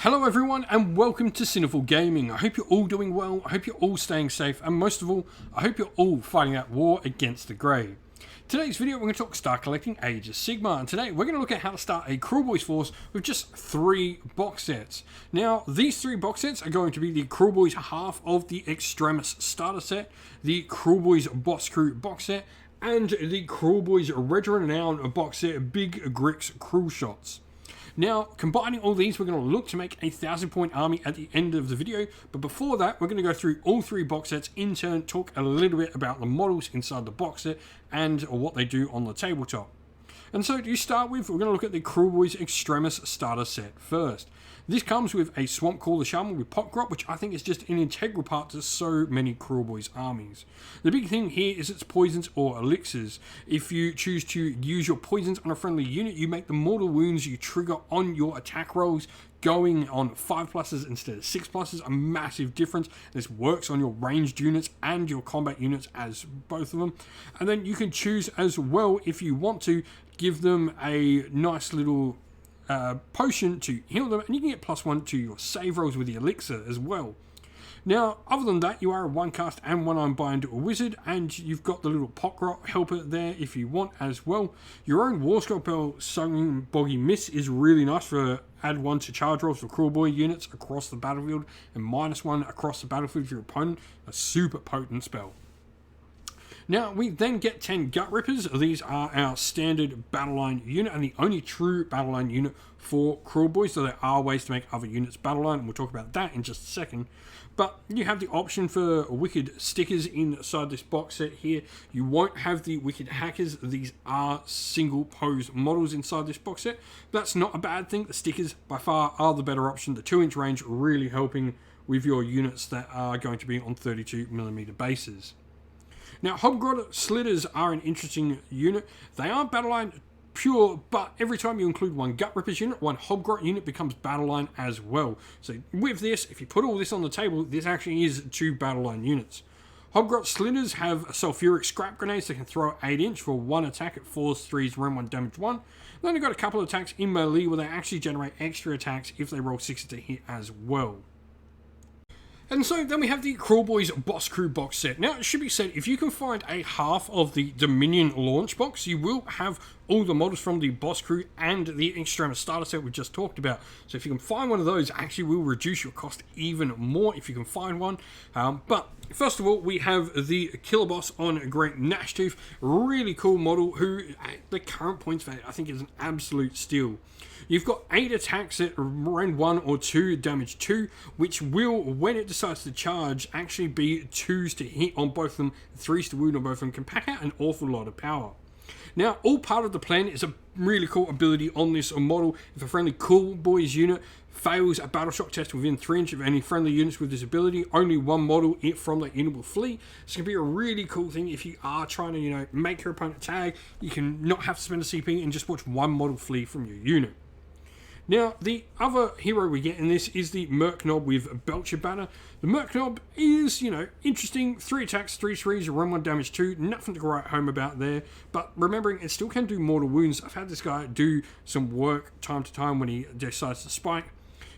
Hello everyone and welcome to Sinful Gaming. I hope you're all doing well, I hope you're all staying safe, and most of all, I hope you're all fighting that war against the grey. Today's video we're going to talk start collecting Age of Sigmar, and today we're going to look at how to start a Kruleboyz force with just 3 box sets. Now these 3 box sets are going to be the Kruleboyz half of the Extremis starter set, the Kruleboyz Boss Crew box set, and the Kruleboyz Regiment Renown box set Big Grix Krul Shots. Now, combining all these, we're going to look to make a 1000-point army at the end of the video. But before that, we're going to go through all 3 box sets in turn, talk a little bit about the models inside the box set and what they do on the tabletop. And so to start with, we're going to look at the Kruleboyz Extremis starter set first. This comes with a Swamp Caller Shaman with Pot Grot, which I think is just an integral part to so many Kruleboyz armies. The big thing here is its poisons or elixirs. If you choose to use your poisons on a friendly unit, you make the mortal wounds you trigger on your attack rolls going on 5+ instead of 6+, a massive difference. This works on your ranged units and your combat units as both of them. And then you can choose as well, if you want to, give them a nice little potion to heal them, and you can get +1 to your save rolls with the elixir as well. Now, other than that, you are a 1 cast and 1 unbind wizard, and you've got the little Pot Grot helper there if you want as well. Your own War Scalpel Sunging Boggy Mist is really nice for add 1 to charge rolls for Kruleboyz units across the battlefield, and -1 across the battlefield for your opponent. A super potent spell. Now, we then get 10 Gut Rippers. These are our standard battle line unit and the only true battle line unit for Kruleboyz, so there are ways to make other units battle line, and we'll talk about that in just a second. But you have the option for Wicked Stickers inside this box set here. You won't have the Wicked Hackers. These are single pose models inside this box set. That's not a bad thing. The stickers by far are the better option. The 2-inch range really helping with your units that are going to be on 32mm bases. Now, Hobgrot Slitters are an interesting unit. They aren't battle line pure, but every time you include 1 Gut Rippers unit, 1 Hobgrot unit becomes battle line as well. So with this, if you put all this on the table, this actually is 2 battle line units. Hobgrot Slitters have sulfuric scrap grenades that can throw 8-inch for 1 attack at 4s, 3s, rend 1, damage 1. Then they've got a couple of attacks in melee where they actually generate extra attacks if they roll 6 to hit as well. And so then we have the Kruleboyz Boss Crew box set. Now, it should be said, if you can find a half of the Dominion launch box, you will have all the models from the Boss Crew and the Extremis starter set we just talked about. So if you can find one of those, actually will reduce your cost even more if you can find one. But first of all, we have the Killer Boss on Great Gnashtooth. Really cool model who, at the current points value, I think is an absolute steal. You've got 8 attacks at rend 1 or 2, damage 2, which will, when it decides to charge, actually be 2s to hit on both of them, 3s to wound on both of them. Can pack out an awful lot of power. Now, all part of the plan is a really cool ability on this model. If a friendly Kruleboyz unit fails a battle shock test within 3 inches of any friendly units with this ability, only 1 model from that unit will flee. This can be a really cool thing if you are trying to, make your opponent tag. You can not have to spend a CP and just watch 1 model flee from your unit. Now, the other hero we get in this is the Merc Knob with Belcher Banner. The Merc Knob is, interesting. 3 attacks, 3 threes, rend 1, damage 2. Nothing to write home about there. But remembering, it still can do mortal wounds. I've had this guy do some work time to time when he decides to spike.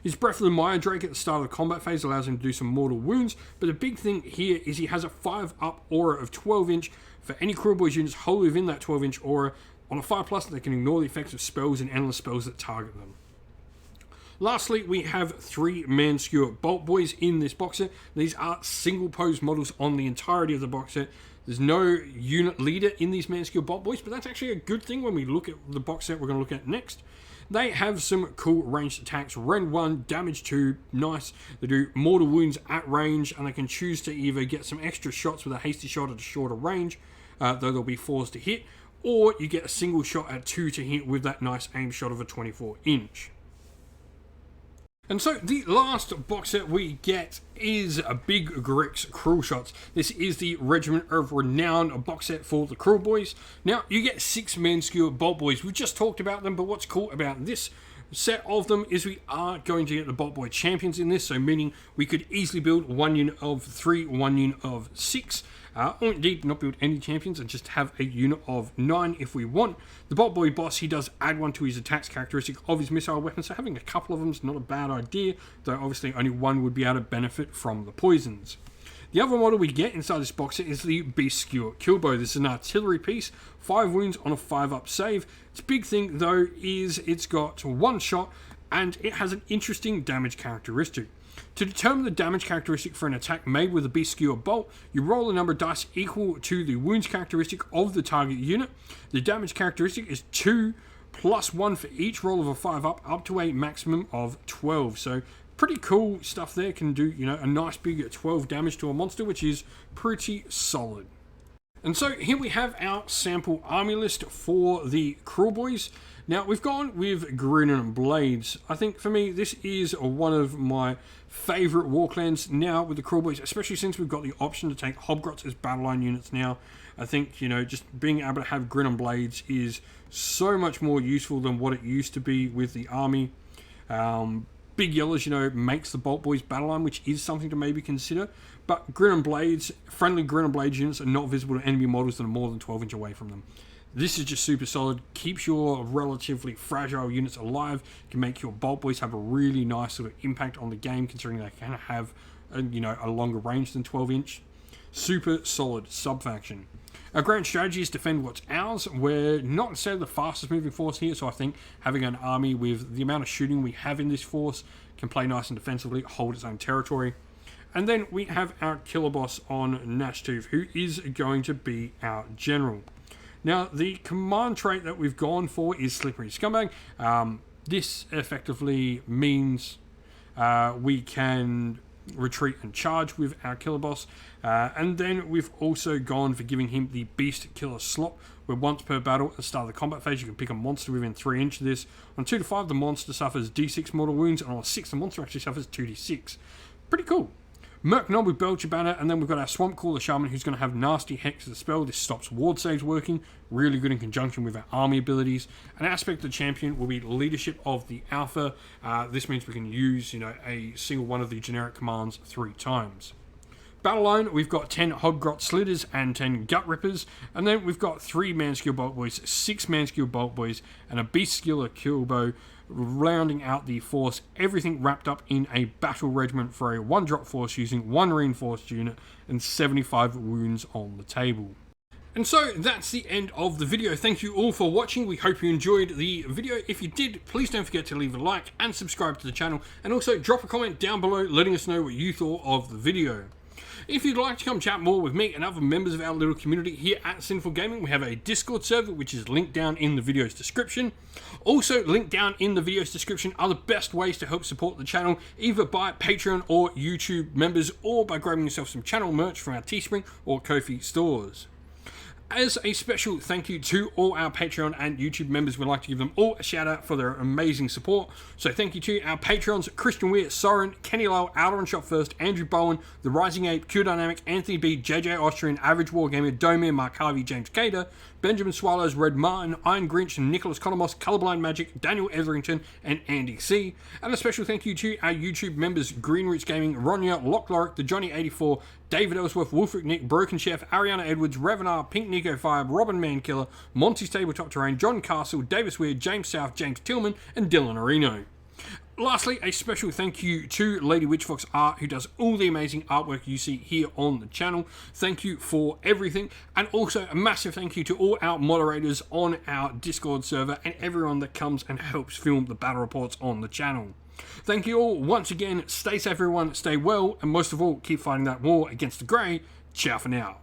His Breath of the Mire Drake at the start of the combat phase allows him to do some mortal wounds. But the big thing here is he has a 5-up aura of 12-inch for any Kruleboyz units wholly within that 12-inch aura. On a 5+, they can ignore the effects of spells and endless spells that target them. Lastly, we have 3 Manskewer Bolt Boys in this box set. These are single pose models on the entirety of the box set. There's no unit leader in these Manskewer Bolt Boys, but that's actually a good thing when we look at the box set we're going to look at next. They have some cool ranged attacks. Rend 1, damage 2, nice. They do mortal wounds at range, and they can choose to either get some extra shots with a hasty shot at a shorter range, though they'll be 4s to hit, or you get a single shot at 2 to hit with that nice aim shot of a 24-inch. And so the last box set we get is a Big Grix Krul Shots. This is the Regiment of Renown box set for the Kruleboyz. Now, you get 6 Manskewer Bolt Boys. We just talked about them, but what's cool about this set of them is we are going to get the Bolt Boy champions in this, so meaning we could easily build 1 unit of 3, 1 unit of 6, or indeed not build any champions and just have a unit of 9 if we want. The Bolt Boy boss, he does add one to his attacks characteristic of his missile weapon, so having a couple of them is not a bad idea, though obviously only one would be able to benefit from the poisons. The other model we get inside this box set is the Beast Skewer Kruleboyz. This is an artillery piece, 5 wounds on a 5-up save. Its big thing though is it's got 1 shot and it has an interesting damage characteristic. To determine the damage characteristic for an attack made with a Beast Skewer Bolt, you roll a number of dice equal to the wounds characteristic of the target unit. The damage characteristic is 2 plus 1 for each roll of a 5-up, up to a maximum of 12. So pretty cool stuff there. Can do, you know, a nice big 12 damage to a monster, which is pretty solid. And so here we have our sample army list for the Kruleboyz. Now we've gone with Green and Blades. I think for me this is one of my favourite war clans now with the Kruleboyz, especially since we've got the option to take Hobgrots as battle line units now. I think, you know, just being able to have Grin and Blades is so much more useful than what it used to be with the army. Big Yellows, you know, makes the Bolt Boys battle line, which is something to maybe consider. But Grin and Blades, friendly Grin and Blades units are not visible to enemy models that are more than 12 inches away from them. This is just super solid, keeps your relatively fragile units alive, can make your Bolt Boys have a really nice sort of impact on the game, considering they can have a, you know, a longer range than 12 inch. Super solid sub-faction. Our grand strategy is defend what's ours. We're not necessarily the fastest moving force here, so I think having an army with the amount of shooting we have in this force can play nice and defensively, hold its own territory. And then we have our killer boss on Nashtooth, who is going to be our general. Now, the command trait that we've gone for is Slippery Scumbag. This effectively means we can retreat and charge with our killer boss, and then we've also gone for giving him the Beast Killer slot, where once per battle at the start of the combat phase you can pick a monster within 3 inches of this. On 2 to 5 the monster suffers d6 mortal wounds, and on 6 the monster actually suffers 2d6. Pretty cool. Merc Knob with Belcher Banner, and then we've got our Swamp Caller Shaman, who's going to have Nasty Hex as a spell. This stops ward saves working, really good in conjunction with our army abilities. An aspect of the champion will be Leadership of the Alpha. This means we can use, you know, a single one of the generic commands 3 times. Battle line, we've got 10 Hobgrot Slitters and 10 Gut Rippers, and then we've got 3 Man-Skill Bolt Boys, 6 Man-Skill Bolt Boys, and a Beast Skiller Kruleboyz, rounding out the force, everything wrapped up in a battle regiment for a 1-drop force using 1 reinforced unit and 75 wounds on the table. And so that's the end of the video. Thank you all for watching. We hope you enjoyed the video. If you did, please don't forget to leave a like and subscribe to the channel, and also drop a comment down below letting us know what you thought of the video. If you'd like to come chat more with me and other members of our little community here at Sinful Gaming, we have a Discord server which is linked down in the video's description. Also linked down in the video's description are the best ways to help support the channel, either by Patreon or YouTube members, or by grabbing yourself some channel merch from our Teespring or Ko-fi stores. As a special thank you to all our Patreon and YouTube members, we'd like to give them all a shout out for their amazing support. So thank you to our Patrons: Christian Weir, Soren, Kenny Lowell, Outer Shot First, Andrew Bowen, The Rising Ape, Q Dynamic, Anthony B, JJ Austrian, Average Wargamer, Domir, Mark Harvey, James Cader, Benjamin Swallows, Red Martin, Iron Grinch, Nicholas Conomos, Colorblind Magic, Daniel Etherington, and Andy C. And a special thank you to our YouTube members: Green Roots Gaming, Ronya, Lock Lorick, The Johnny84, David Ellsworth, Wolfric Nick, Broken Chef, Ariana Edwards, Revenar, Pink Nico Fire, Robin Mankiller, Monty's Tabletop Terrain, John Castle, Davis Weir, James South, James Tillman, and Dylan Areno. Lastly, a special thank you to Lady Witchfox Art, who does all the amazing artwork you see here on the channel. Thank you for everything, and also a massive thank you to all our moderators on our Discord server and everyone that comes and helps film the battle reports on the channel. Thank you all once again. Stay safe everyone, stay well, and most of all, keep fighting that war against the Grey. Ciao for now.